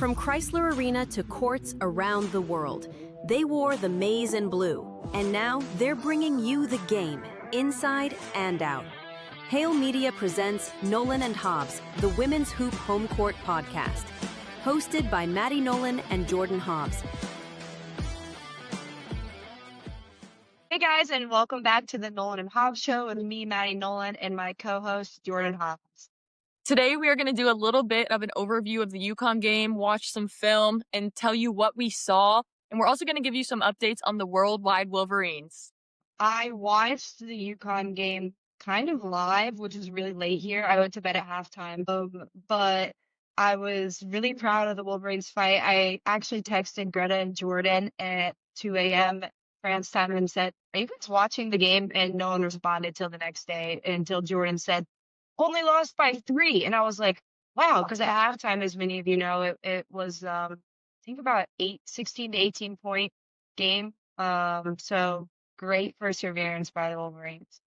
From Chrysler Arena to courts around the world, they wore the maize and blue, and now they're bringing you the game, inside and out. Hail Media presents Nolan and Hobbs, the Women's Hoop Home Court podcast, hosted by Maddie Nolan and Jordan Hobbs. Hey guys, and welcome back to the Nolan and Hobbs show with me, Maddie Nolan, and my co-host, Jordan Hobbs. Today, we are going to do a little bit of an overview of the UConn game, watch some film, and tell you what we saw. And we're also going to give you some updates on the worldwide Wolverines. I watched the UConn game kind of live, which is really late here. I went to bed at halftime, but I was really proud of the Wolverines fight. I actually texted Greta and Jordan at 2 a.m. France time and said, "Are you guys watching the game?" And no one responded till the next day until Jordan said, "Only lost by 3." And I was like, wow, because at halftime, as many of you know, it was, I think about 16 to 18 point game. So great perseverance by the Wolverines.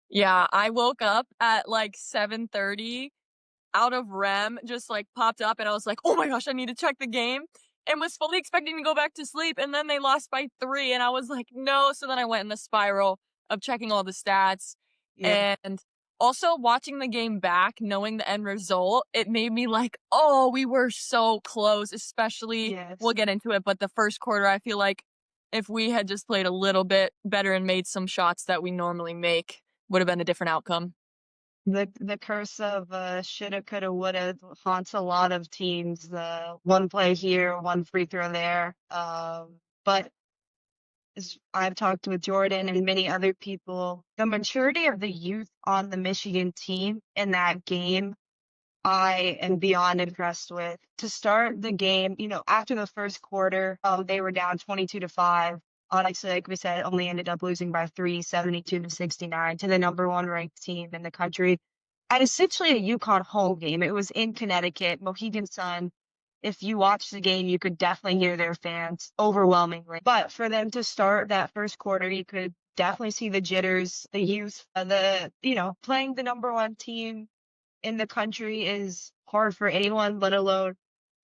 Yeah, I woke up at like 7:30 out of REM, just like popped up and I was like, oh my gosh, I need to check the game. And was fully expecting to go back to sleep. And then they lost by 3. And I was like, no. So then I went in the spiral of checking all the stats. Yeah. And also watching the game back, knowing the end result, it made me like, oh, we were so close, especially, Yes. we'll get into it, but the first quarter, I feel like if we had just played a little bit better and made some shots that we normally make, would have been a different outcome. The curse of shoulda, coulda, woulda haunts a lot of teams. One play here, one free throw there. But as I've talked with Jordan and many other people, the maturity of the youth on the Michigan team in that game, I am beyond impressed with. To start the game, after the first quarter, they were down 22-5. Honestly, like we said, only ended up losing by 3, 72-69 to the number 1 ranked team in the country. At essentially a UConn home game. It was in Connecticut, Mohegan Sun. If you watch the game, you could definitely hear their fans overwhelmingly. But for them to start that first quarter, you could definitely see the jitters, the youth, playing the number 1 team in the country is hard for anyone, let alone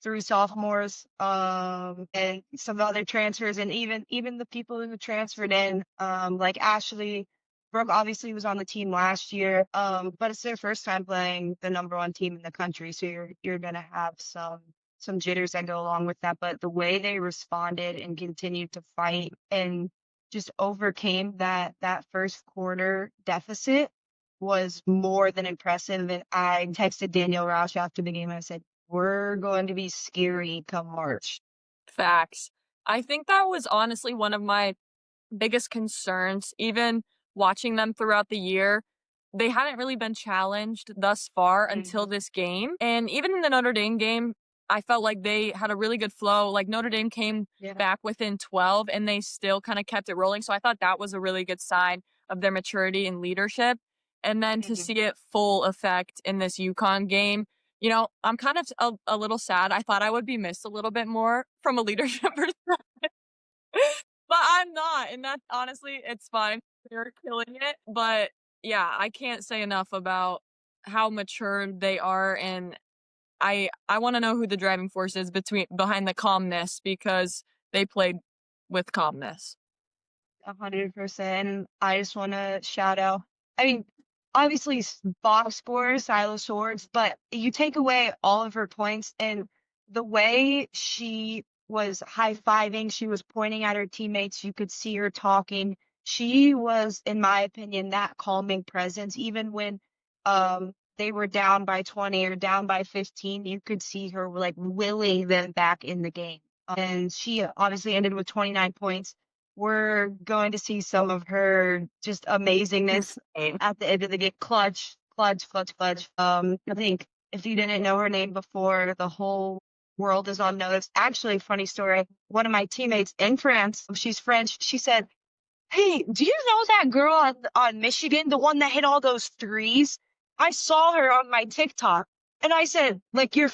through sophomores, and some other transfers, and even the people who transferred in, like Ashley Brooke obviously was on the team last year, but it's their first time playing the number 1 team in the country, so you're gonna have some jitters that go along with that. But the way they responded and continued to fight and just overcame that first quarter deficit was more than impressive. And I texted Danielle Rauch after the game. I said, we're going to be scary come March. Facts. I think that was honestly one of my biggest concerns, even watching them throughout the year. They hadn't really been challenged thus far until this game. And even in the Notre Dame game, I felt like they had a really good flow. Like Notre Dame came back within 12 and they still kind of kept it rolling. So I thought that was a really good sign of their maturity and leadership. And then to see it full effect in this UConn game, I'm kind of a little sad. I thought I would be missed a little bit more from a leadership perspective, but I'm not. And that's honestly, it's fine. They're killing it. But yeah, I can't say enough about how mature they are. And I want to know who the driving force is behind the calmness, because they played with calmness. 100%. I just want to shout out. I mean, obviously box scores, Syla swords, but you take away all of her points and the way she was high-fiving, she was pointing at her teammates, you could see her talking. She was, in my opinion, that calming presence. Even when they were down by 20 or down by 15, you could see her like willing them back in the game. And she obviously ended with 29 points. We're going to see some of her just amazingness at the end of the game. Clutch. I think if you didn't know her name before, the whole world is on notice. Actually, funny story. One of my teammates in France, she's French, she said, "Hey, do you know that girl on Michigan, the one that hit all those threes? I saw her on my TikTok." And I said, like, your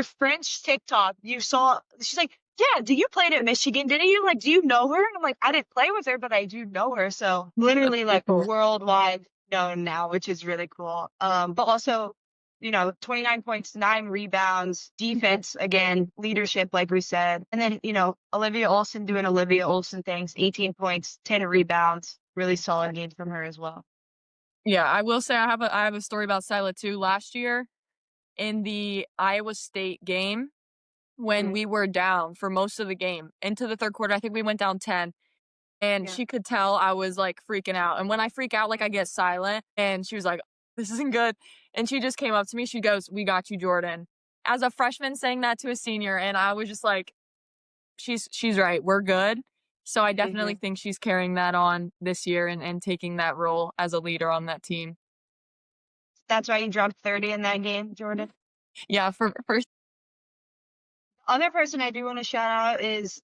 French TikTok, you saw, she's like, "Yeah, do you played at Michigan? Didn't you? Like, do you know her?" And I'm like, "I didn't play with her, but I do know her." So literally like worldwide known now, which is really cool. But also 29 points, 9 rebounds, defense, again, leadership, like we said. And then, Olivia Olson doing Olivia Olson things, 18 points, 10 rebounds. Really solid game from her as well. Yeah, I will say I have a story about Syla too. Last year in the Iowa State game, when we were down for most of the game into the third quarter, I think we went down 10. And Yeah. she could tell I was like freaking out. And when I freak out, like I get silent. And she was like, this isn't good. And she just came up to me. She goes, we got you, Jordan. As a freshman saying that to a senior. And I was just like, she's right. We're good. So I definitely think she's carrying that on this year and taking that role as a leader on that team. That's why you dropped 30 in that game, Jordan. Yeah, for Other person I do want to shout out is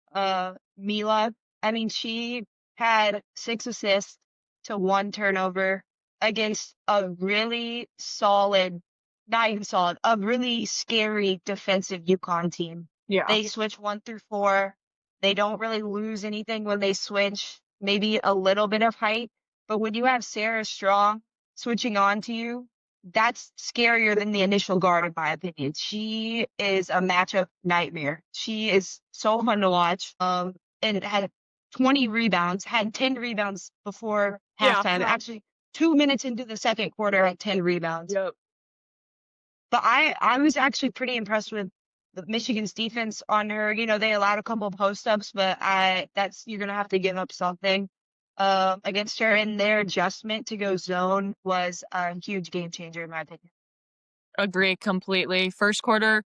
Mila. I mean, she had 6 assists to 1 turnover against a really solid, not even solid, a really scary defensive UConn team. Yeah. They switch 1 through 4. They don't really lose anything when they switch, maybe a little bit of height. But when you have Sarah Strong switching on to you, that's scarier than the initial guard, in my opinion. She is a matchup nightmare. She is so fun to watch. And had 20 rebounds, had 10 rebounds before halftime. Yeah. Actually, 2 minutes into the second quarter, had 10 rebounds. Yep. But I was actually pretty impressed with the Michigan's defense on her. They allowed a couple of post-ups, but you're gonna have to give up something against her, and their adjustment to go zone was a huge game changer in my opinion. Agree completely. First quarter,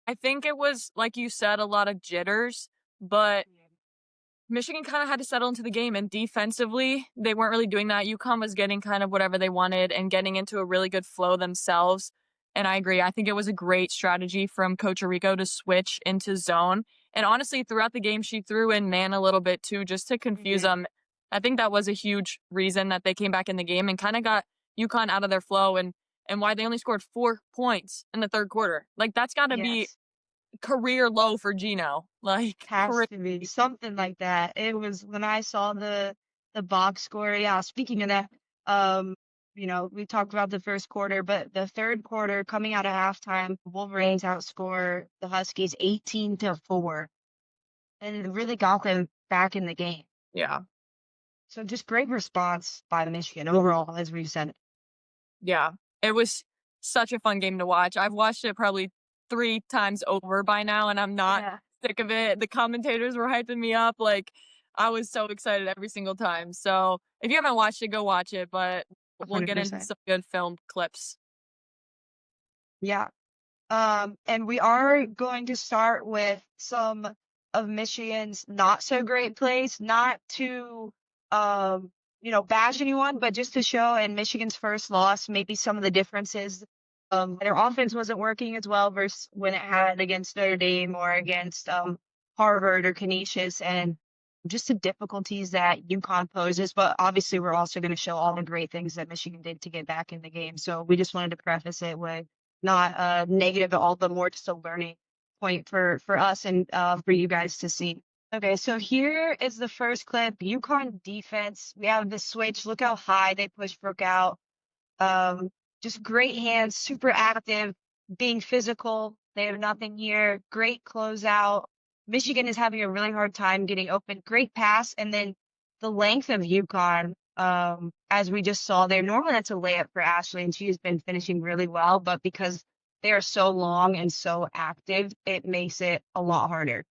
I think it was, like you said, a lot of jitters, but Michigan kind of had to settle into the game, and defensively, they weren't really doing that. UConn was getting kind of whatever they wanted and getting into a really good flow themselves. And I agree. I think it was a great strategy from Coach Arico to switch into zone. And honestly, throughout the game, she threw in man a little bit too, just to confuse them. I think that was a huge reason that they came back in the game and kind of got UConn out of their flow and why they only scored 4 points in the third quarter. Like, that's got to be career low for Gino. Like, has to be something like that. It was when I saw the box score. Yeah, speaking of that, we talked about the first quarter, but the third quarter coming out of halftime, Wolverines outscore the Huskies 18-4, and it really got them back in the game. Yeah. So just great response by Michigan overall, as we've said. Yeah, it was such a fun game to watch. I've watched it probably 3 times over by now, and I'm not sick of it. The commentators were hyping me up. Like, I was so excited every single time. So if you haven't watched it, go watch it, but we'll 100%. get into some good film clips. Yeah. And we are going to start with some of Michigan's not so great plays, not to bash anyone, but just to show in Michigan's first loss, maybe some of the differences. Their offense wasn't working as well versus when it had against Notre Dame or against Harvard or Canisius, and just the difficulties that UConn poses. But obviously, we're also going to show all the great things that Michigan did to get back in the game. So we just wanted to preface it with not negative at all, but more just a learning point for us and for you guys to see. Okay, so here is the first clip. UConn defense. We have the switch. Look how high they push Brooke out. Just great hands, super active, being physical. They have nothing here. Great closeout. Michigan is having a really hard time getting open. Great pass. And then the length of UConn, as we just saw there, normally that's a layup for Ashley, and she has been finishing really well. But because they are so long and so active, it makes it a lot harder.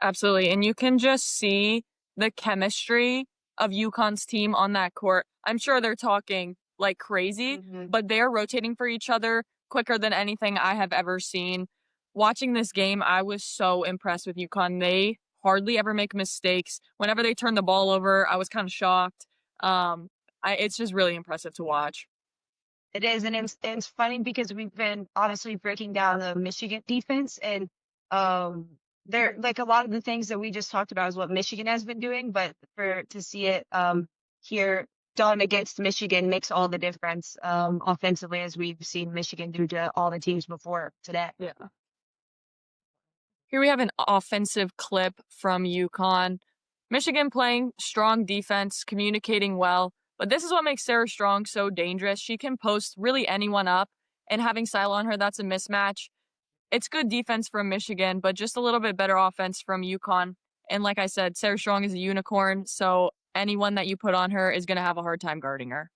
Absolutely. And you can just see the chemistry of UConn's team on that court. I'm sure they're talking like crazy, but they're rotating for each other quicker than anything I have ever seen. Watching this game, I was so impressed with UConn. They hardly ever make mistakes. Whenever they turn the ball over, I was kind of shocked. It's just really impressive to watch. It is, and it's funny because we've been obviously breaking down the Michigan defense, and they're like a lot of the things that we just talked about is what Michigan has been doing, but to see it here done against Michigan makes all the difference offensively, as we've seen Michigan do to all the teams before today. Yeah. Here we have an offensive clip from UConn. Michigan playing strong defense, communicating well, but this is what makes Sarah Strong so dangerous. She can post really anyone up and having Syla on her, that's a mismatch. It's good defense from Michigan, but just a little bit better offense from UConn. And like I said, Sarah Strong is a unicorn, so anyone that you put on her is going to have a hard time guarding her.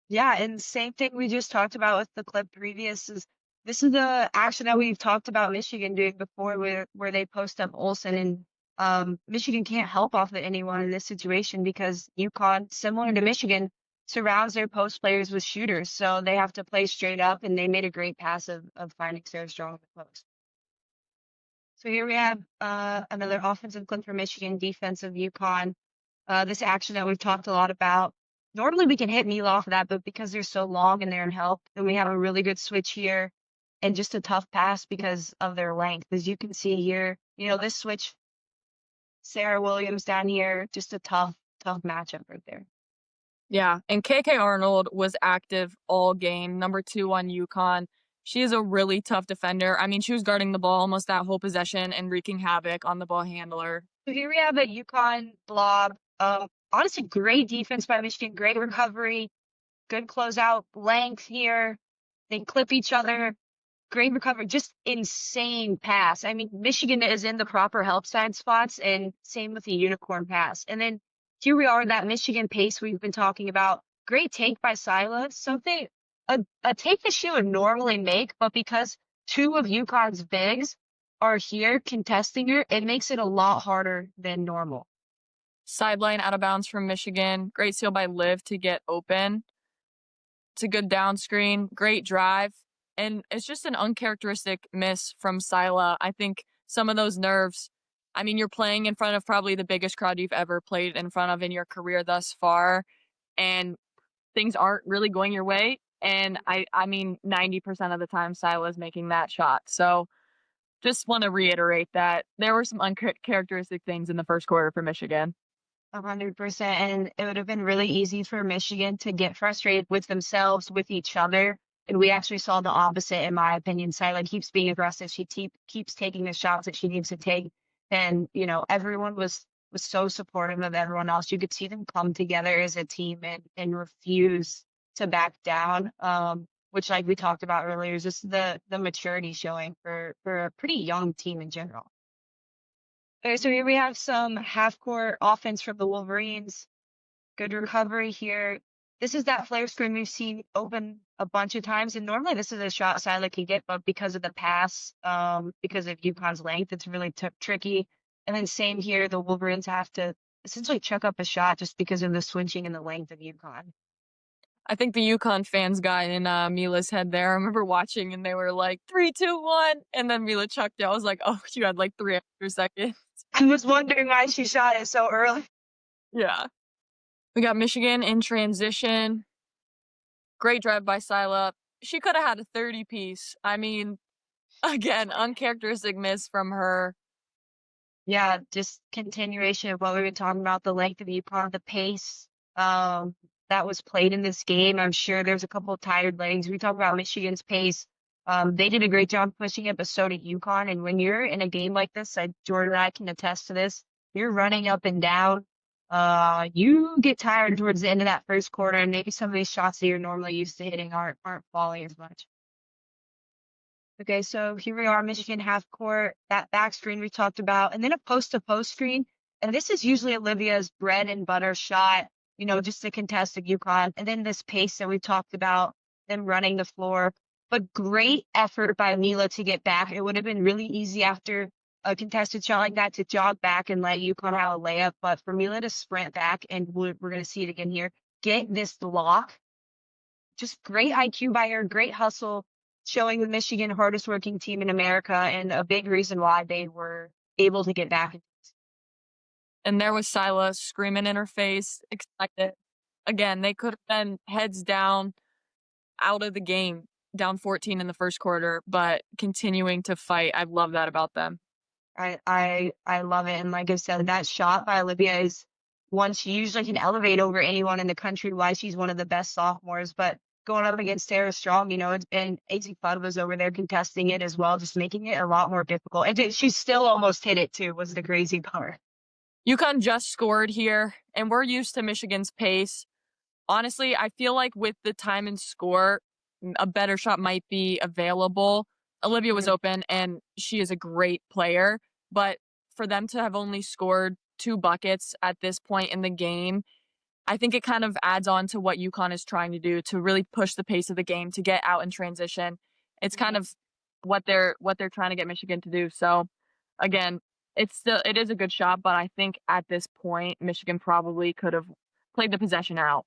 Yeah, and same thing we just talked about with the clip previous is this is the action that we've talked about Michigan doing before where they post up Olson and Michigan can't help off of anyone in this situation because UConn, similar to Michigan, surrounds their post players with shooters. So they have to play straight up and they made a great pass of finding Sarah Strong in the post. So here we have another offensive clip for Michigan, defensive UConn. This action that we've talked a lot about. Normally we can hit Mila off of that, but because they're so long and they're in help, then we have a really good switch here and just a tough pass because of their length. As you can see here, this switch, Sarah Williams down here, just a tough matchup right there. Yeah, and KK Arnold was active all game, number 2 on UConn. She is a really tough defender. I mean, she was guarding the ball almost that whole possession and wreaking havoc on the ball handler. So here we have a UConn blob. Honestly, great defense by Michigan, great recovery, good closeout, length here. They clip each other, great recovery, just insane pass. I mean, Michigan is in the proper help side spots, and same with the unicorn pass. And then here we are, that Michigan pace we've been talking about. Great take by Syla, something a take that she would normally make, but because 2 of UConn's bigs are here contesting her, it makes it a lot harder than normal. Sideline out of bounds from Michigan. Great steal by Liv to get open. It's a good down screen. Great drive. And it's just an uncharacteristic miss from Syla. I think some of those nerves, I mean, you're playing in front of probably the biggest crowd you've ever played in front of in your career thus far. And things aren't really going your way. And I mean, 90% of the time, Syla is making that shot. So just want to reiterate that there were some uncharacteristic things in the first quarter for Michigan. 100%. And it would have been really easy for Michigan to get frustrated with themselves, with each other. And we actually saw the opposite, in my opinion. Syla keeps being aggressive. She keeps taking the shots that she needs to take. And, everyone was so supportive of everyone else. You could see them come together as a team and refuse to back down, which, like we talked about earlier, is just the maturity showing for a pretty young team in general. Okay, so here we have some half-court offense from the Wolverines. Good recovery here. This is that flare screen we've seen open a bunch of times, and normally this is a shot Syla can get, but because of the pass, because of UConn's length, it's really tricky. And then same here, the Wolverines have to essentially chuck up a shot just because of the switching and the length of UConn. I think the UConn fans got in Mila's head there. I remember watching and they were like 3, 2, 1, and then Mila chucked it. I was like, oh, you had like 3 extra seconds. I was wondering why she shot it so early. Yeah. We got Michigan in transition. Great drive by Syla. She could have had a 30-piece. I mean, again, uncharacteristic miss from her. Yeah, just continuation of what we've been talking about, the length of UConn, the pace that was played in this game. I'm sure there's a couple of tired legs. We talk about Michigan's pace. They did a great job pushing it, but so did UConn. And when you're in a game like this, Jordan and I can attest to this, you're running up and down. You get tired towards the end of that first quarter, and maybe some of these shots that you're normally used to hitting aren't falling as much. Okay, so here we are, Michigan half court, that back screen we talked about, and then a post-to-post screen. And this is usually Olivia's bread and butter shot, just to contest of UConn. And then this pace that we talked about, them running the floor. But great effort by Mila to get back. It would have been really easy after a contested shot like that to jog back and let UConn have a layup. But for Mila to sprint back, and we're going to see it again here, get this block. Just great IQ by her, great hustle, showing the Michigan hardest working team in America and a big reason why they were able to get back. And there was Syla screaming in her face, expected. Again, they could have been heads down, out of the game, down 14 in the first quarter, but continuing to fight. I love that about them. I love it. And like I said, that shot by Olivia is one she usually can elevate over anyone in the country. Why she's one of the best sophomores, but going up against Sarah Strong, and AZ Fudd was over there contesting it as well, just making it a lot more difficult. And she still almost hit it too, was the crazy part. UConn just scored here, and we're used to Michigan's pace. Honestly, I feel like with the time and score, a better shot might be available. Olivia was open, and she is a great player, but for them to have only scored 2 buckets at this point in the game, I think it kind of adds on to what UConn is trying to do to really push the pace of the game, to get out in transition. It's kind of what they're trying to get Michigan to do. So again, it is a good shot, but I think at this point Michigan probably could have played the possession out.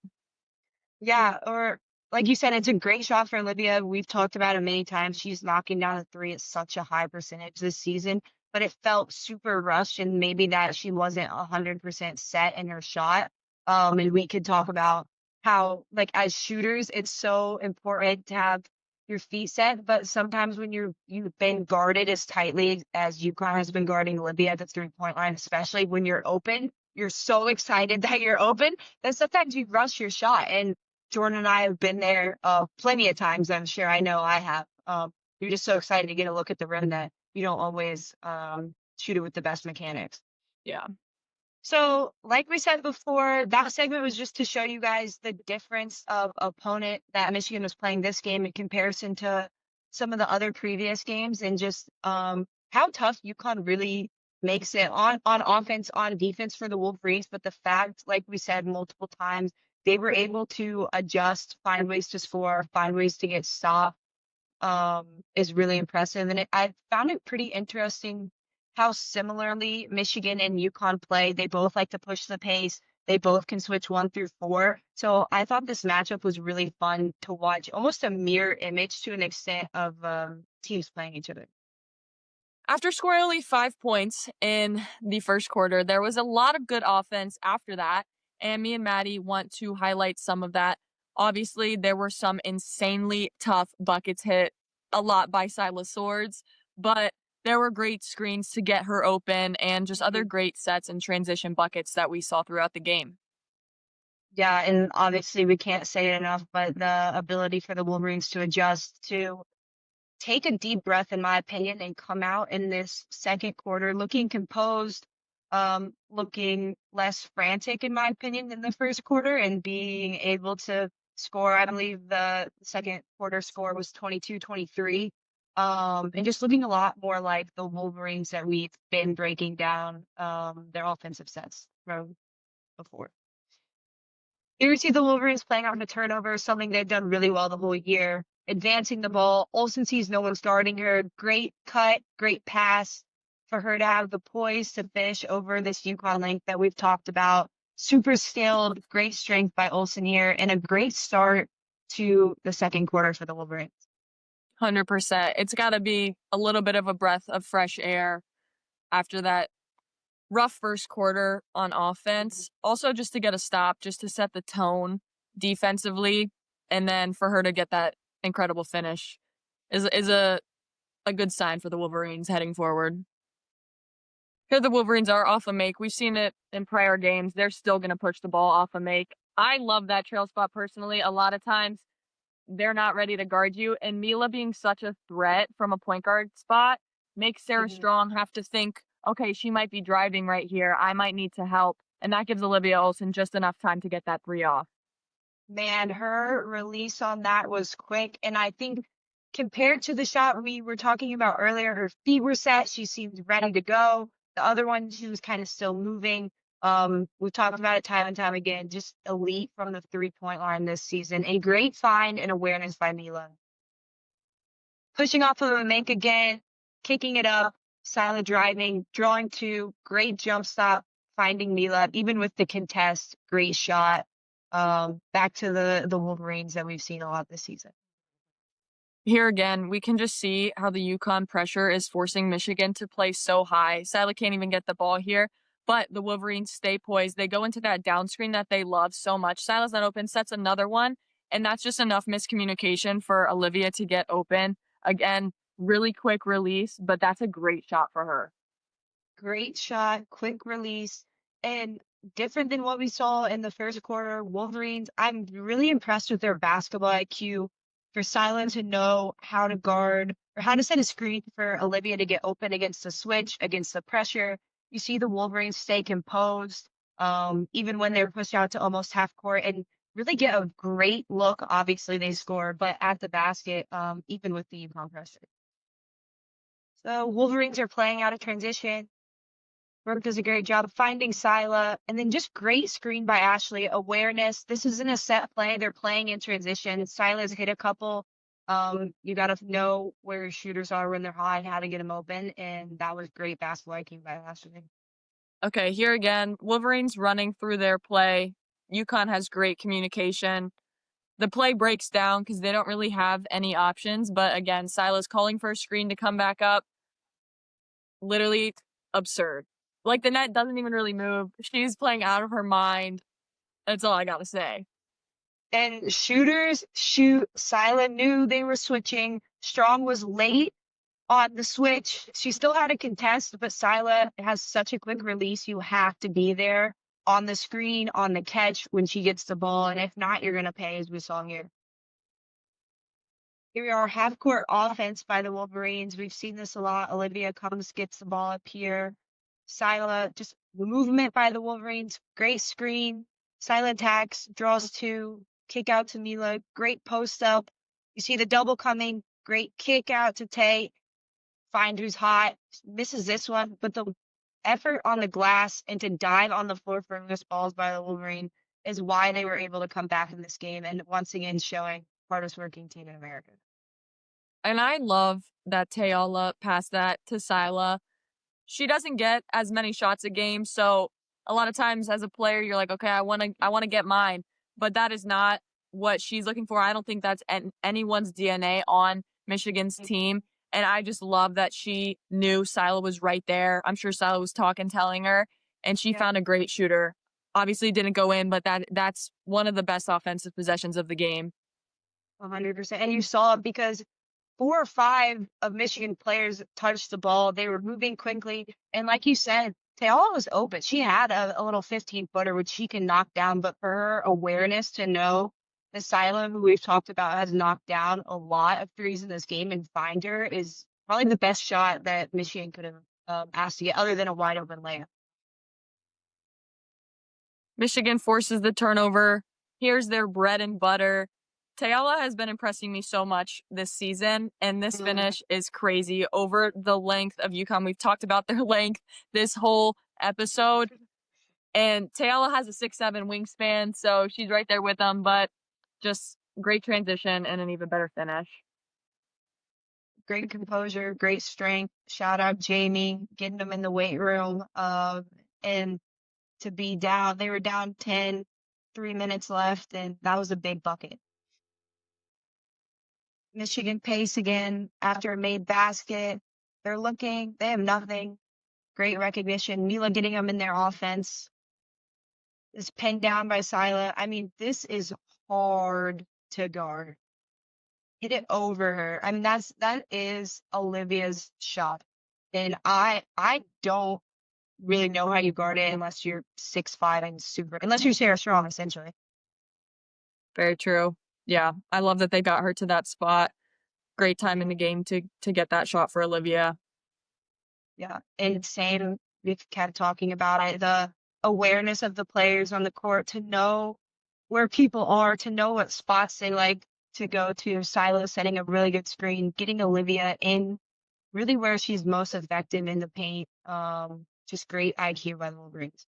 Yeah, or like you said, it's a great shot for Olivia. We've talked about it many times. She's knocking down a three at such a high percentage this season, but it felt super rushed, and maybe that she wasn't 100% set in her shot. And we could talk about how, like, as shooters, it's so important to have your feet set, but sometimes when you've been guarded as tightly as UConn has been guarding Olivia at the 3-point line, especially when you're open, you're so excited that you're open that sometimes you rush your shot. And Jordan and I have been there plenty of times. I'm sure I know I have. You're just so excited to get a look at the rim that you don't always shoot it with the best mechanics. Yeah. So, like we said before, that segment was just to show you guys the difference of opponent that Michigan was playing this game in comparison to some of the other previous games, and just how tough UConn really makes it on offense, on defense for the Wolverines. But the fact, like we said multiple times, they were able to adjust, find ways to score, find ways to get stopped, is really impressive. And I found it pretty interesting how similarly Michigan and UConn play. They both like to push the pace. They both can switch 1 through 4. So I thought this matchup was really fun to watch, almost a mirror image to an extent of teams playing each other. After scoring only 5 points in the first quarter, there was a lot of good offense after that, and me and Maddie want to highlight some of that. Obviously, there were some insanely tough buckets hit, a lot by Syla Swords, but there were great screens to get her open, and just other great sets and transition buckets that we saw throughout the game. Yeah, and obviously we can't say it enough, but the ability for the Wolverines to adjust, to take a deep breath, in my opinion, and come out in this second quarter looking composed, looking less frantic, in my opinion, than the first quarter, and being able to score. I believe the second quarter score was 22-23. And just looking a lot more like the Wolverines that we've been breaking down their offensive sets from before. Here we see the Wolverines playing out the turnover, something they've done really well the whole year. Advancing the ball. Olson sees no one's guarding her. Great cut, great pass for her to have the poise to finish over this UConn length that we've talked about. Super skilled, great strength by Olson here, and a great start to the second quarter for the Wolverines. 100%. It's got to be a little bit of a breath of fresh air after that rough first quarter on offense. Also, just to get a stop, just to set the tone defensively, and then for her to get that incredible finish is a good sign for the Wolverines heading forward. Here the Wolverines are off a make. We've seen it in prior games. They're still going to push the ball off a make. I love that trail spot personally. A lot of times they're not ready to guard you, and Mila being such a threat from a point guard spot makes Sarah Strong have to think, okay, she might be driving right here. I might need to help. And that gives Olivia Olson just enough time to get that 3 off. Man, her release on that was quick. And I think compared to the shot we were talking about earlier, her feet were set. She seemed ready to go. The other one, she was kind of still moving. We've talked about it time and time again. Just elite from the 3-point line this season. A great find and awareness by Mila. Pushing off of a make again, kicking it up, Syla driving, drawing 2, great jump stop, finding Mila, even with the contest, great shot. Back to the Wolverines that we've seen a lot this season. Here again, we can just see how the UConn pressure is forcing Michigan to play so high. Syla can't even get the ball here, but the Wolverines stay poised. They go into that down screen that they love so much. Syla's not open, sets another one, and that's just enough miscommunication for Olivia to get open. Again, really quick release, but that's a great shot for her. Great shot, quick release, and different than what we saw in the first quarter. Wolverines, I'm really impressed with their basketball IQ. For Syla to know how to guard or how to set a screen for Olivia to get open against the switch, against the pressure. You see the Wolverines stay composed, even when they're pushed out to almost half court, and really get a great look. Obviously, they score, but at the basket, even with the UConn pressure. So Wolverines are playing out of transition. Brooke does a great job finding Syla, and then just great screen by Ashley. Awareness. This isn't a set play. They're playing in transition. Syla's hit a couple. You got to know where your shooters are when they're high and how to get them open, and that was great basketball IQ by Ashley. Okay, here again, Wolverines running through their play. UConn has great communication. The play breaks down because they don't really have any options. But again, Syla's calling for a screen to come back up. Literally absurd. Like, the net doesn't even really move. She's playing out of her mind. That's all I got to say. And shooters shoot. Syla knew they were switching. Strong was late on the switch. She still had a contest, but Syla has such a quick release. You have to be there on the screen, on the catch when she gets the ball. And if not, you're going to pay, as we saw here. Here we are, half-court offense by the Wolverines. We've seen this a lot. Olivia comes, gets the ball up here. Syla, just movement by the Wolverines. Great screen. Syla attacks, draws two. Kick out to Mila. Great post up. You see the double coming. Great kick out to Tay. Find who's hot. Misses this one, but the effort on the glass and to dive on the floor for loose balls by the Wolverine is why they were able to come back in this game, and once again showing hardest working team in America. And I love that Tayala passed that to Syla. She doesn't get as many shots a game, so a lot of times as a player, you're like, okay, I want to get mine, but that is not what she's looking for. I don't think that's anyone's DNA on Michigan's team, and I just love that she knew Syla was right there. I'm sure Syla was telling her, and she found a great shooter. Obviously didn't go in, but that's one of the best offensive possessions of the game. 100%. And you saw it because 4 or 5 of Michigan players touched the ball. They were moving quickly. And like you said, Taylor was open. She had a little 15-footer, which she can knock down. But for her awareness to know that Syla, who we've talked about, has knocked down a lot of threes in this game, and find her is probably the best shot that Michigan could have asked to get, other than a wide open layup. Michigan forces the turnover. Here's their bread and butter. Tayala has been impressing me so much this season, and this finish is crazy over the length of UConn. We've talked about their length this whole episode, and Tayala has a 6'7" wingspan, so she's right there with them, but just great transition and an even better finish. Great composure, great strength. Shout out Jamie, getting them in the weight room, and to be down. They were down 10, 3 minutes left, and that was a big bucket. Michigan pace again after a made basket. They're looking. They have nothing. Great recognition. Mila getting them in their offense. Is pinned down by Syla. I mean, this is hard to guard. Hit it over her. I mean, that is Olivia's shot. And I don't really know how you guard it unless you're 6'5" and unless you're Sarah Strong, essentially. Very true. Yeah, I love that they got her to that spot. Great time in the game to get that shot for Olivia. Yeah, and same, we've kept talking about it, the awareness of the players on the court to know where people are, to know what spots they like to go to. Syla setting a really good screen, getting Olivia in really where she's most effective in the paint. Just great IQ by the Wolverines.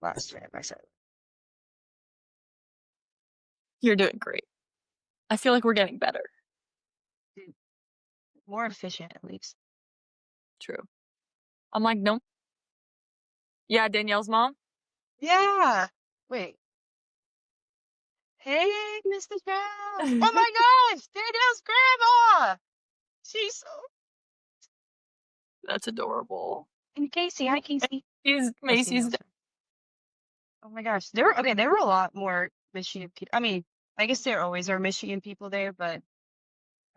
Last minute by Syla. You're doing great. I feel like we're getting better. More efficient, at least. True. I'm like, nope. Yeah, Danielle's mom? Yeah. Wait. Hey, Mr. Brown. Oh my gosh, Danielle's grandma. She's so. That's adorable. And Casey, hi Casey. She's Macy's. Oh my gosh, there were a lot more Michigan people. I mean, I guess there always are Michigan people there, but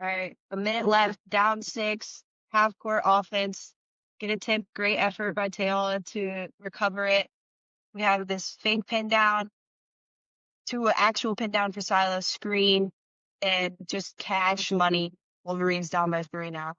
all right, a minute left, down 6, half court offense. Get a tip, great effort by Taylor to recover it. We have this fake pin down to an actual pin down for Syla, screen, and just cash money. Wolverines down by 3 now.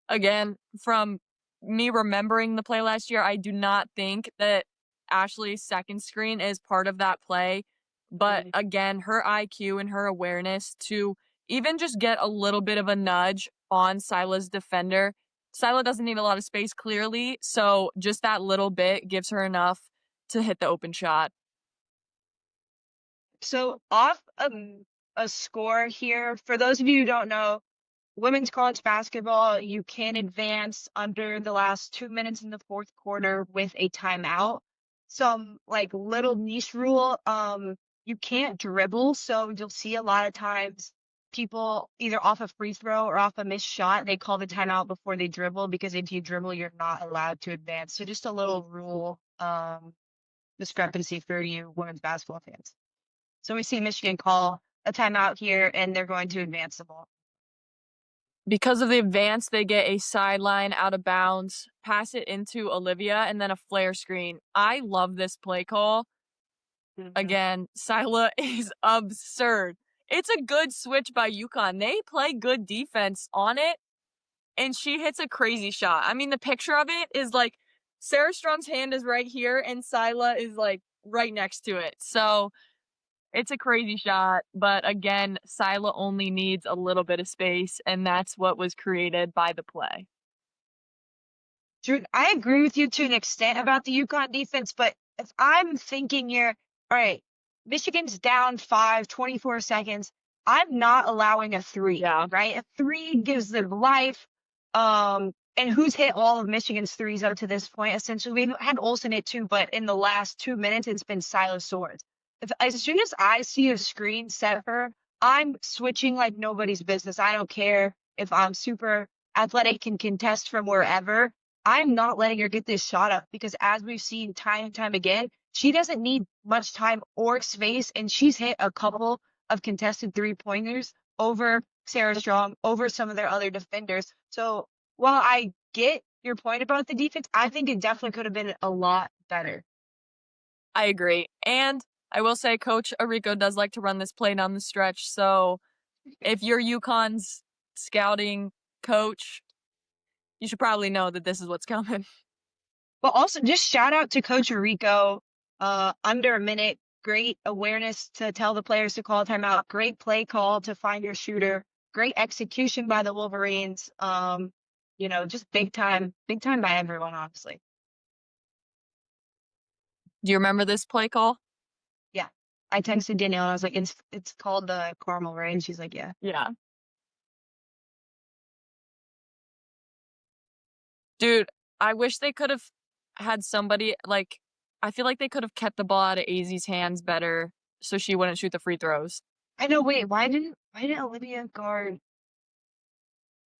Again, from me remembering the play last year, I do not think that Ashley's second screen is part of that play. But again, her IQ and her awareness to even just get a little bit of a nudge on Syla's defender. Syla doesn't need a lot of space clearly, so just that little bit gives her enough to hit the open shot. So off a score here, for those of you who don't know, women's college basketball, you can advance under the last 2 minutes in the fourth quarter with a timeout. Some like little niche rule, you can't dribble, so you'll see a lot of times people either off a free throw or off a missed shot, they call the timeout before they dribble, because if you dribble, you're not allowed to advance. So just a little rule discrepancy for you women's basketball fans. So we see Michigan call a timeout here, and they're going to advance the ball. Because of the advance, they get a sideline out of bounds, pass it into Olivia, and then a flare screen. I love this play call. Again, Syla is absurd. It's a good switch by UConn. They play good defense on it, and she hits a crazy shot. I mean, the picture of it is like Sarah Strong's hand is right here, and Syla is like right next to it. So it's a crazy shot, but again, Syla only needs a little bit of space, and that's what was created by the play. Drew, I agree with you to an extent about the UConn defense, but if I'm thinking here, all right, Michigan's down 5, 24 seconds. I'm not allowing a three, right? A three gives them life. And who's hit all of Michigan's threes up to this point? Essentially, we had Olson hit 2, but in the last 2 minutes, it's been Syla Swords. As soon as I see a screen set for her, I'm switching like nobody's business. I don't care if I'm super athletic and contest from wherever. I'm not letting her get this shot up, because as we've seen time and time again, she doesn't need much time or space, and she's hit a couple of contested three-pointers over Sarah Strong, over some of their other defenders. So while I get your point about the defense, I think it definitely could have been a lot better. I agree. And I will say Coach Arrico does like to run this play down the stretch. So if you're UConn's scouting coach, you should probably know that this is what's coming. But also just shout out to Coach Arrico. Under a minute, great awareness to tell the players to call timeout. Great play call to find your shooter. Great execution by the Wolverines. Just big time by everyone, honestly. Do you remember this play call? Yeah. I texted Danielle and I was like, it's called the caramel, right? And she's like, yeah. Yeah. Dude, I wish they could have had somebody like, I feel like they could have kept the ball out of AZ's hands better so she wouldn't shoot the free throws. I know, wait, why didn't Olivia guard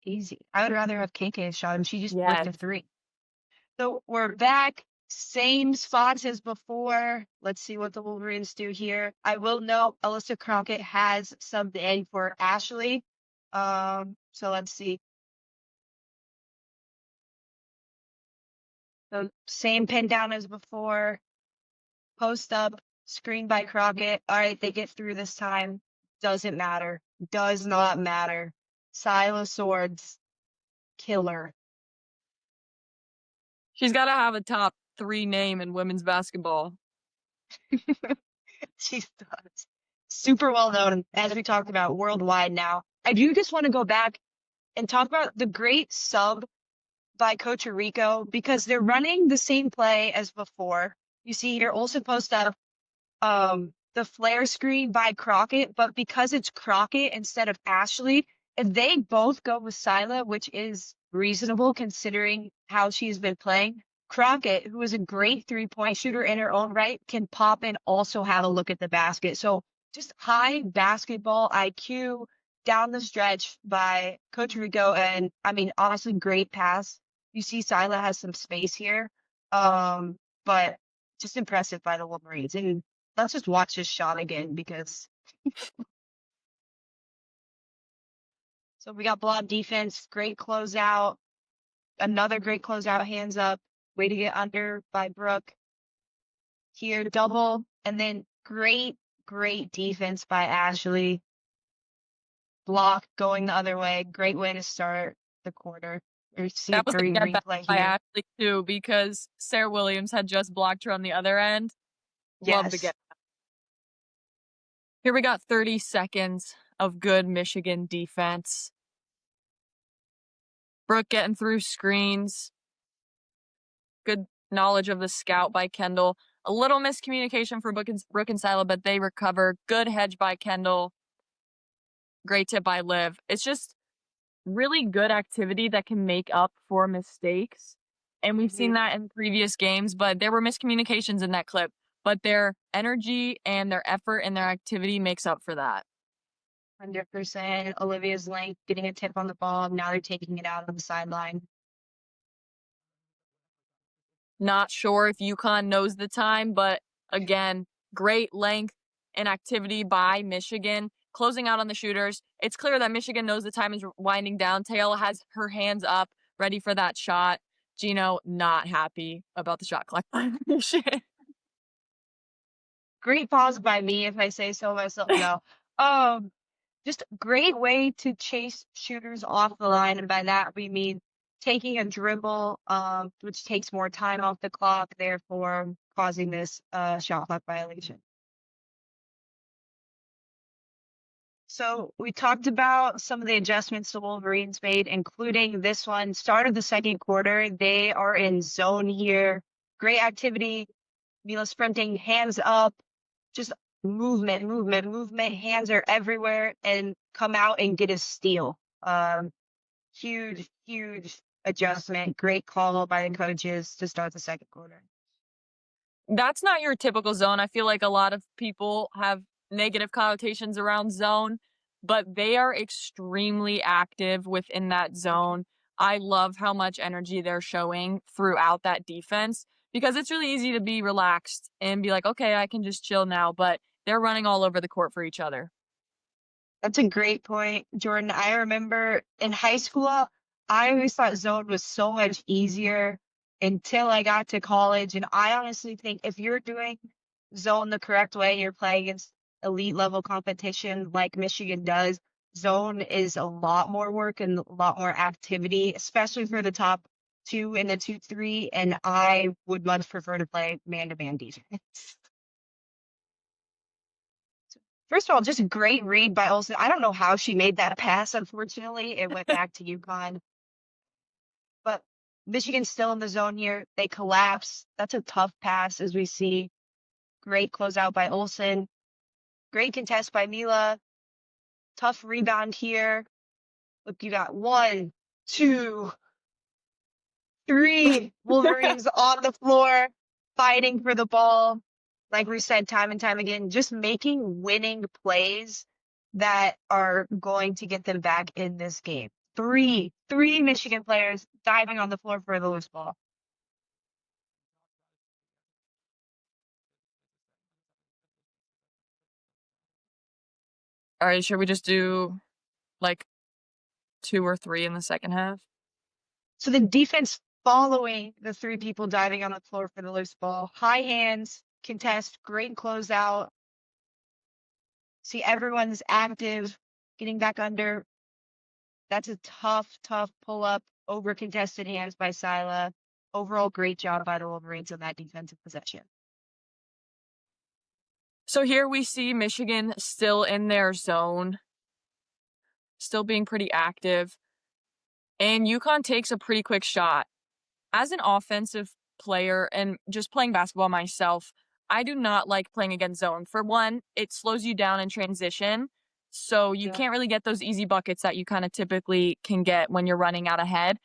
AZ? I would rather have KK shot him. She just flicked a three. So we're back. Same spots as before. Let's see what the Wolverines do here. I will note Alyssa Crockett has subbed in for Ashley. So let's see. So same pin down as before. Post up, screen by Crockett. All right, they get through this time. Doesn't matter. Does not matter. Syla Swords, killer. She's got to have a top 3 name in women's basketball. She does. Super well known, as we talked about, worldwide now. I do just want to go back and talk about the great sub by Coach Arrico, because they're running the same play as before. You see here, Olson post up the flare screen by Crockett, but because it's Crockett instead of Ashley, if they both go with Syla, which is reasonable considering how she's been playing, Crockett, who is a great three-point shooter in her own right, can pop and also have a look at the basket. So just high basketball IQ down the stretch by Coach Rico. And I mean, honestly, great pass. You see Syla has some space here, but just impressive by the Wolverines. And let's just watch this shot again, because so we got block defense, great closeout, another great closeout, hands up, way to get under by Brooke. Here, double, and then great defense by Ashley. Block going the other way, great way to start the quarter. Or see a That was a great get back replay by here. Ashley too, because Sarah Williams had just blocked her on the other end. Love the Yes. get back. Here we got 30 seconds of good Michigan defense. Brooke getting through screens. Good knowledge of the scout by Kendall. A little miscommunication for Brooke and Syla, but they recover. Good hedge by Kendall. Great tip by Liv. It's just really good activity that can make up for mistakes. And we've seen that in previous games, but there were miscommunications in that clip. But their energy and their effort and their activity makes up for that. 100%. Olivia's length, getting a tip on the ball. Now they're taking it out on the sideline. Not sure if UConn knows the time, but again, great length and activity by Michigan. Closing out on the shooters. It's clear that Michigan knows the time is winding down. Taylor has her hands up, ready for that shot. Gino not happy about the shot clock violation. Great pause by me, if I say so myself. No. Just great way to chase shooters off the line, and by that we mean taking a dribble, which takes more time off the clock, therefore causing this shot clock violation. So we talked about some of the adjustments the Wolverines made, including this one. Start of the second quarter, they are in zone here. Great activity. Mila sprinting, hands up, just movement, movement, movement. Hands are everywhere, and come out and get a steal. Huge, huge adjustment. Great call by the coaches to start the second quarter. That's not your typical zone. I feel like a lot of people have negative connotations around zone, but they are extremely active within that zone. I love how much energy they're showing throughout that defense because it's really easy to be relaxed and be like, okay, I can just chill now, but they're running all over the court for each other. That's a great point, Jordan. I remember in high school, I always thought zone was so much easier until I got to college. And I honestly think if you're doing zone the correct way, you're playing against elite level competition like Michigan does, zone is a lot more work and a lot more activity, especially for the top two and the 2-3. And I would much prefer to play man-to-man defense. First of all, just a great read by Olson. I don't know how she made that pass, unfortunately. It went back to UConn. But Michigan's still in the zone here. They collapse. That's a tough pass, as we see. Great closeout by Olson. Great contest by Mila. Tough rebound here. Look, you got 1, 2, 3 Wolverines on the floor fighting for the ball. Like we said time and time again, just making winning plays that are going to get them back in this game. Three Michigan players diving on the floor for the loose ball. All right, should we just do like 2 or 3 in the second half? So the defense following the 3 people diving on the floor for the loose ball. High hands, contest, great closeout. See, everyone's active, getting back under. That's a tough pull up over contested hands by Syla. Overall, great job by the Wolverines on that defensive possession. So here we see Michigan still in their zone, still being pretty active. And UConn takes a pretty quick shot. As an offensive player and just playing basketball myself, I do not like playing against zone. For one, it slows you down in transition. So you can't really get those easy buckets that you kind of typically can get when you're running out ahead.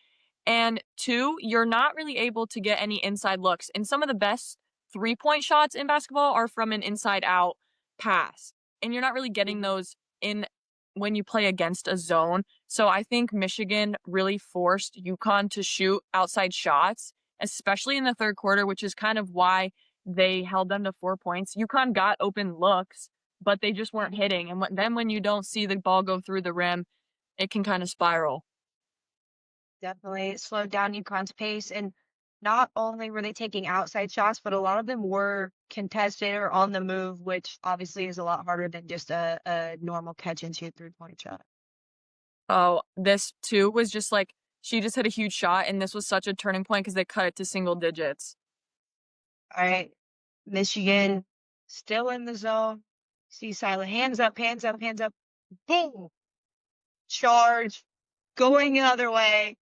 And 2, you're not really able to get any inside looks. And some of the best 3-point shots in basketball are from an inside out pass. And you're not really getting those in when you play against a zone. So I think Michigan really forced UConn to shoot outside shots, especially in the third quarter, which is kind of why they held them to 4 points. UConn got open looks, but they just weren't hitting. And then when you don't see the ball go through the rim, it can kind of spiral. Definitely slowed down UConn's pace. And not only were they taking outside shots, but a lot of them were contested or on the move, which obviously is a lot harder than just a normal catch and shoot 3-point shot. Oh, this too was just like she just hit a huge shot, and this was such a turning point because they cut it to single digits. All right. Michigan still in the zone. See Syla, hands up, hands up, hands up. Boom. Charge. Going the other way.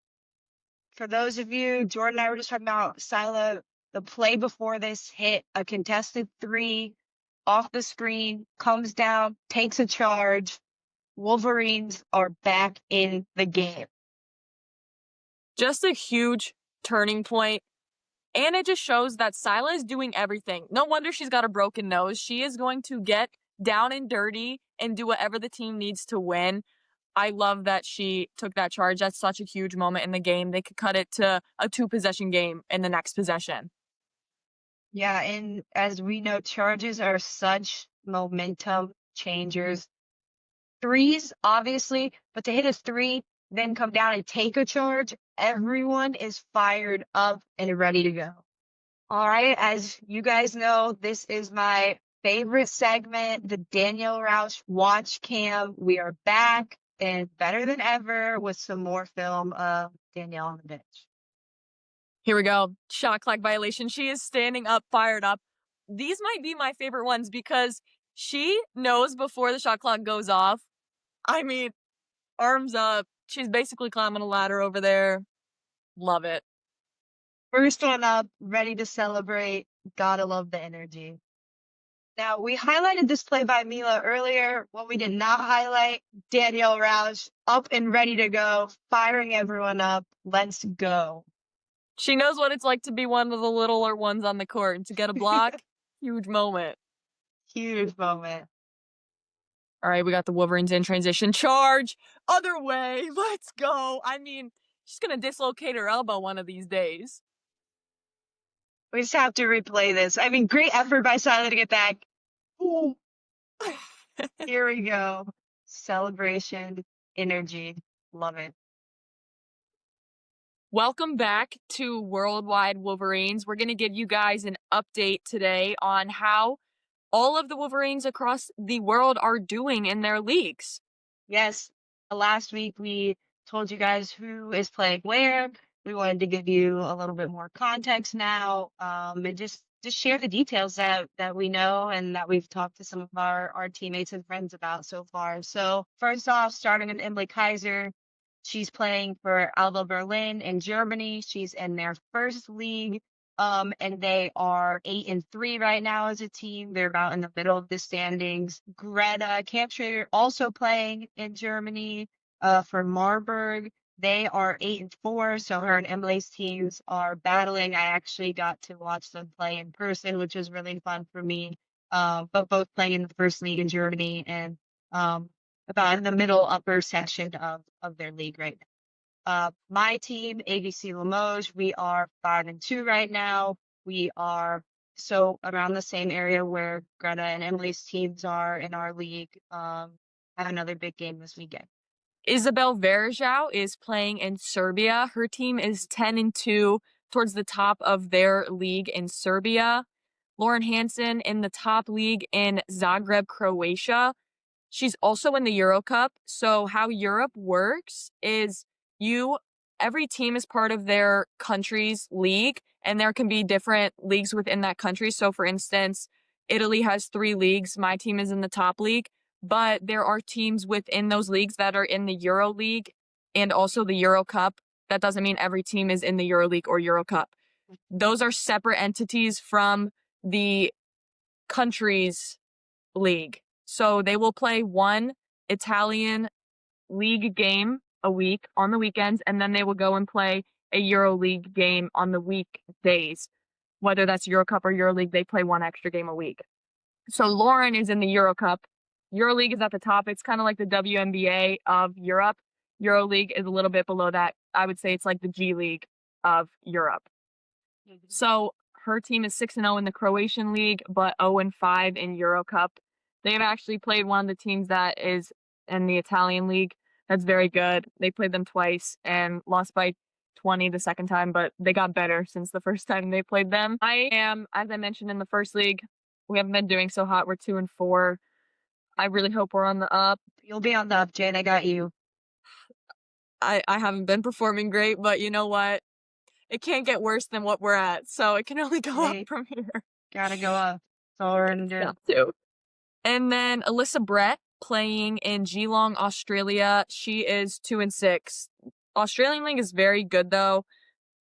For those of you, Jordan and I were just talking about Syla, the play before this hit a contested 3 off the screen, comes down, takes a charge. Wolverines are back in the game. Just a huge turning point. And it just shows that Syla is doing everything. No wonder she's got a broken nose. She is going to get down and dirty and do whatever the team needs to win. I love that she took that charge. That's such a huge moment in the game. They could cut it to a 2-possession game in the next possession. Yeah, and as we know, charges are such momentum changers. 3s, obviously, but to hit a 3, then come down and take a charge, everyone is fired up and ready to go. All right, as you guys know, this is my favorite segment, the Danielle Rauch Watch Cam. We are back and better than ever with some more film of Danielle on the bench. Here we go. Shot clock violation. She is standing up, fired up. These might be my favorite ones because she knows before the shot clock goes off. I mean, arms up. She's basically climbing a ladder over there. Love it. First one up, ready to celebrate. Gotta love the energy. Now, we highlighted this play by Mila earlier. What we did not highlight, Danielle Rauch up and ready to go, firing everyone up. Let's go. She knows what it's like to be one of the littler ones on the court and to get a block. Huge moment. Huge moment. All right, we got the Wolverines in transition. Charge. Other way. Let's go. I mean, she's going to dislocate her elbow one of these days. We just have to replay this. I mean, great effort by Syla to get back. Ooh. Here we go. Celebration, energy. Love it. Welcome back to Worldwide Wolverines. We're going to give you guys an update today on how all of the Wolverines across the world are doing in their leagues. Yes, last week we told you guys who is playing where. We wanted to give you a little bit more context now, and just share the details that we know and that we've talked to some of our teammates and friends about so far. So first off, starting with Emily Kaiser, she's playing for Alba Berlin in Germany. She's in their first league. And they are 8-3 right now as a team. They're about in the middle of the standings. Greta Camptrader also playing in Germany for Marburg. They are 8-4, so her and Emily's teams are battling. I actually got to watch them play in person, which was really fun for me. But both playing in the first league in Germany and about in the middle upper section of their league right now. My team, ABC Limoges, we are 5-2 right now. We are so around the same area where Greta and Emily's teams are in our league. Have another big game this weekend. Isabel Verjao is playing in Serbia. Her team is 10-2 towards the top of their league in Serbia. Lauren Hansen in the top league in Zagreb, Croatia. She's also in the Euro Cup. So how Europe works is every team is part of their country's league, and there can be different leagues within that country. So for instance, Italy has 3 leagues. My team is in the top league, but there are teams within those leagues that are in the Euro League and also the Euro Cup. That doesn't mean every team is in the Euro League or Euro Cup. Those are separate entities from the country's league. So they will play one Italian league game a week on the weekends, and then they will go and play a Euro League game on the weekdays. Whether that's Euro Cup or Euro League, they play one extra game a week. So Lauren is in the Euro Cup. Euro League is at the top. It's kind of like the WNBA of Europe. Euro League is a little bit below that. I would say it's like the G League of Europe. Mm-hmm. So her team is 6-0 in the Croatian League, but 0-5 in Euro Cup. They've actually played one of the teams that is in the Italian League. That's very good. They played them twice and lost by 20 the second time, but they got better since the first time they played them. I am, as I mentioned in the first league, we haven't been doing so hot. We're 2-4. I really hope we're on the up. You'll be on the up, Jane. I got you. I haven't been performing great, but you know what? It can't get worse than what we're at, so it can only go up Hey, from here. gotta go up. That's all we're gonna do. Got to. And then Alyssa Brett playing in Geelong, Australia. She is 2-6. Australian League is very good though.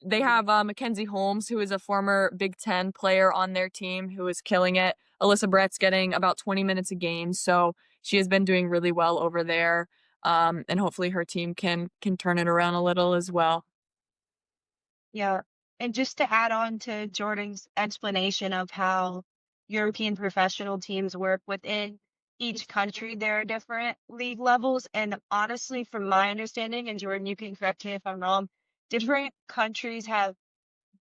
They have Mackenzie Holmes, who is a former Big Ten player on their team, who is killing it. Alyssa Brett's getting about 20 minutes a game, so she has been doing really well over there. And hopefully her team can turn it around a little as well. Yeah. And just to add on to Jordan's explanation of how European professional teams work within each country, there are different league levels. And honestly, from my understanding, and Jordan, you can correct me if I'm wrong, different countries have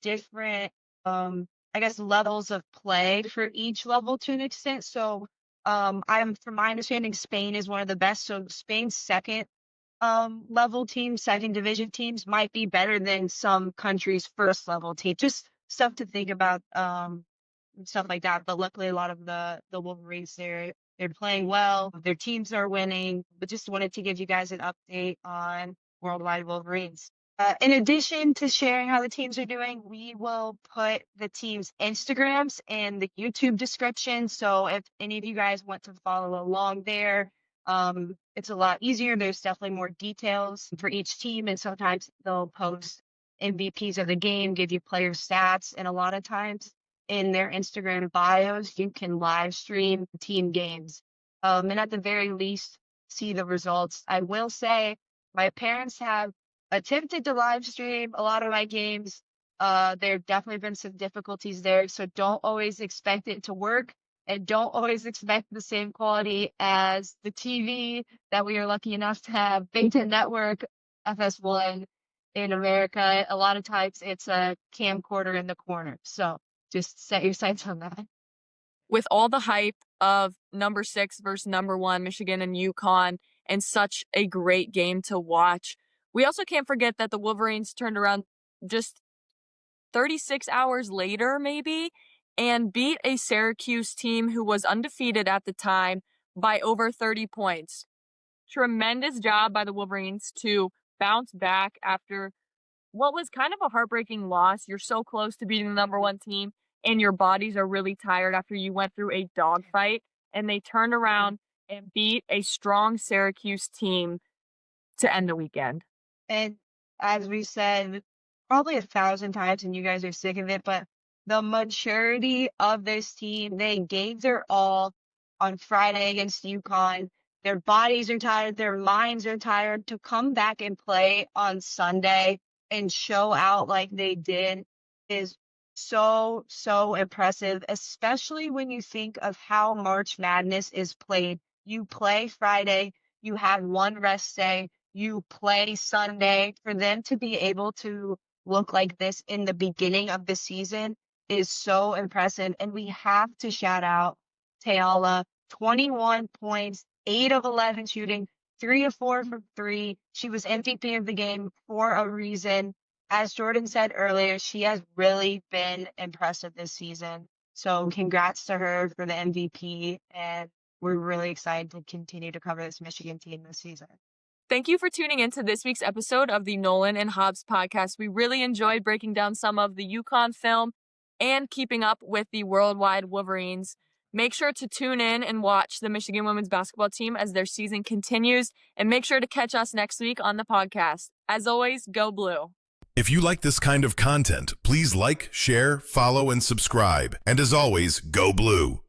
different, I guess, levels of play for each level to an extent. So, from my understanding, Spain is one of the best. So Spain's second level teams, second division teams might be better than some countries' first level team. Just stuff to think about, stuff like that. But luckily, a lot of the Wolverines, they're playing well. Their teams are winning. But just wanted to give you guys an update on Worldwide Wolverines. In addition to sharing how the teams are doing, we will put the team's Instagrams in the YouTube description. So if any of you guys want to follow along there, it's a lot easier. There's definitely more details for each team, and sometimes they'll post MVPs of the game, give you player stats, and a lot of times in their Instagram bios, you can live stream team games. And at the very least, see the results. I will say my parents have attempted to live stream a lot of my games. There have definitely been some difficulties there, so don't always expect it to work. And don't always expect the same quality as the TV that we are lucky enough to have. Big Ten Network, FS1 in America. A lot of times it's a camcorder in the corner. So just set your sights on that. With all the hype of number 6 versus number 1, Michigan and UConn, and such a great game to watch, we also can't forget that the Wolverines turned around just 36 hours later, maybe, and beat a Syracuse team who was undefeated at the time by over 30 points. Tremendous job by the Wolverines to bounce back after what was kind of a heartbreaking loss. You're so close to beating the number 1 team, and your bodies are really tired after you went through a dogfight, and they turned around and beat a strong Syracuse team to end the weekend. And as we said probably 1,000 times, and you guys are sick of it, but the maturity of this team, they gave their all on Friday against UConn. Their bodies are tired, their minds are tired. To come back and play on Sunday and show out like they did is so, so impressive, especially when you think of how March Madness is played. You play Friday, you have one rest day, you play Sunday. For them to be able to look like this in the beginning of the season is so impressive. And we have to shout out Syla, 21 points, 8 of 11 shooting, 3 of 4 from 3. She was MVP of the game for a reason. As Jordan said earlier, she has really been impressive this season. So congrats to her for the MVP. And we're really excited to continue to cover this Michigan team this season. Thank you for tuning into this week's episode of the Nolan and Hobbs podcast. We really enjoyed breaking down some of the UConn film and keeping up with the Worldwide Wolverines. Make sure to tune in and watch the Michigan women's basketball team as their season continues, and make sure to catch us next week on the podcast. As always, go blue. If you like this kind of content, please like, share, follow, and subscribe. And as always, go blue.